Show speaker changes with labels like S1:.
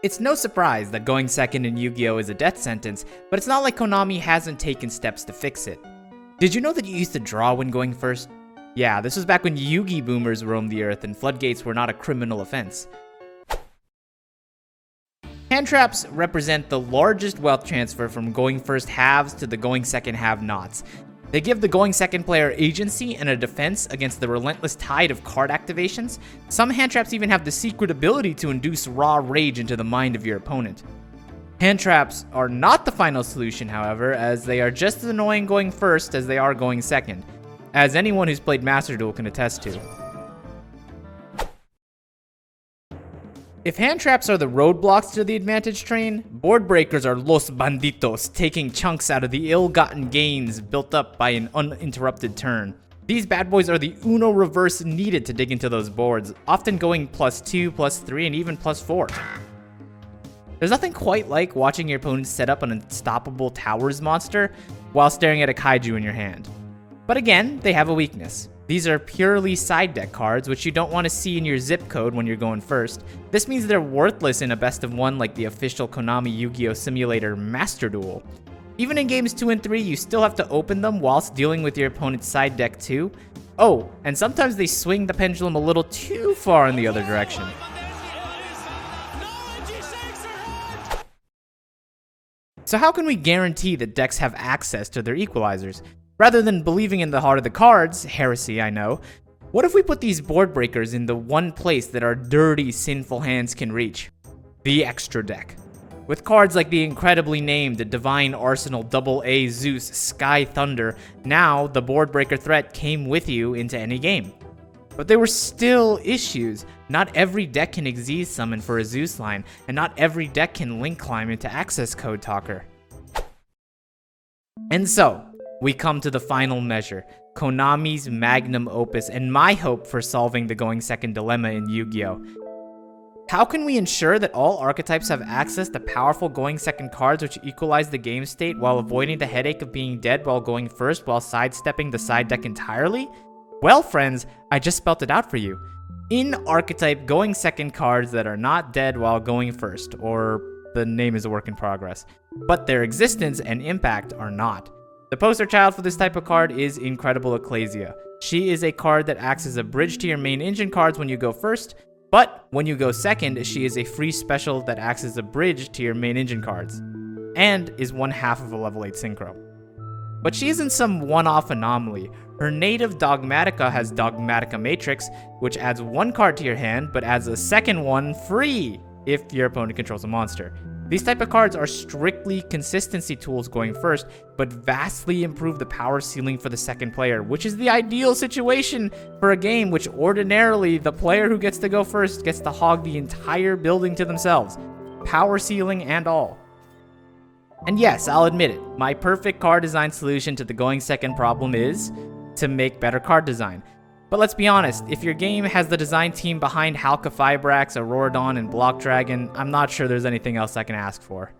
S1: It's no surprise that going second in Yu-Gi-Oh! Is a death sentence, but it's not like Konami hasn't taken steps to fix it. Did you know that you used to draw when going first? Yeah, this was back when Yu-Gi boomers roamed the earth and floodgates were not a criminal offense. Hand traps represent the largest wealth transfer from going first haves to the going second have-nots. They give the going second player agency and a defense against the relentless tide of card activations. Some hand traps even have the secret ability to induce raw rage into the mind of your opponent. Hand traps are not the final solution, however, as they are just as annoying going first as they are going second, as anyone who's played Master Duel can attest to. If hand traps are the roadblocks to the advantage train, board breakers are los banditos, taking chunks out of the ill-gotten gains built up by an uninterrupted turn. These bad boys are the Uno reverse needed to dig into those boards, often going +2, +3, and even +4. There's nothing quite like watching your opponent set up an unstoppable towers monster while staring at a kaiju in your hand. But again, they have a weakness. These are purely side deck cards, which you don't want to see in your zip code when you're going first. This means they're worthless in a best of one like the official Konami Yu-Gi-Oh! Simulator Master Duel. Even in games 2 and 3, you still have to open them whilst dealing with your opponent's side deck too. Oh, and sometimes they swing the pendulum a little too far in the other direction. So how can we guarantee that decks have access to their equalizers? Rather than believing in the heart of the cards, heresy I know, what if we put these board breakers in the one place that our dirty, sinful hands can reach? The extra deck. With cards like the incredibly named Divine Arsenal AA Zeus Sky Thunder, now the board breaker threat came with you into any game. But there were still issues. Not every deck can Xyz summon for a Zeus line, and not every deck can link climb into Access Code Talker. And so, we come to the final measure, Konami's magnum opus and my hope for solving the going second dilemma in Yu-Gi-Oh! How can we ensure that all archetypes have access to powerful going second cards which equalize the game state while avoiding the headache of being dead while going first while sidestepping the side deck entirely? Well friends, I just spelt it out for you. In archetype going second cards that are not dead while going first, or the name is a work in progress, but their existence and impact are not. The poster child for this type of card is Incredible Ecclesia. She is a card that acts as a bridge to your main engine cards when you go first, but when you go second, she is a free special that acts as a bridge to your main engine cards, and is 1/2 of a level 8 synchro. But she isn't some one-off anomaly. Her native Dogmatica has Dogmatica Matrix, which adds 1 card to your hand, but adds a second one free if your opponent controls a monster. These type of cards are strictly consistency tools going first, but vastly improve the power ceiling for the second player, which is the ideal situation for a game which ordinarily the player who gets to go first gets to hog the entire building to themselves, power ceiling and all. And yes, I'll admit it, my perfect card design solution to the going second problem is to make better card design. But let's be honest, if your game has the design team behind Halka Fibrax, Aurora Dawn, and Block Dragon, I'm not sure there's anything else I can ask for.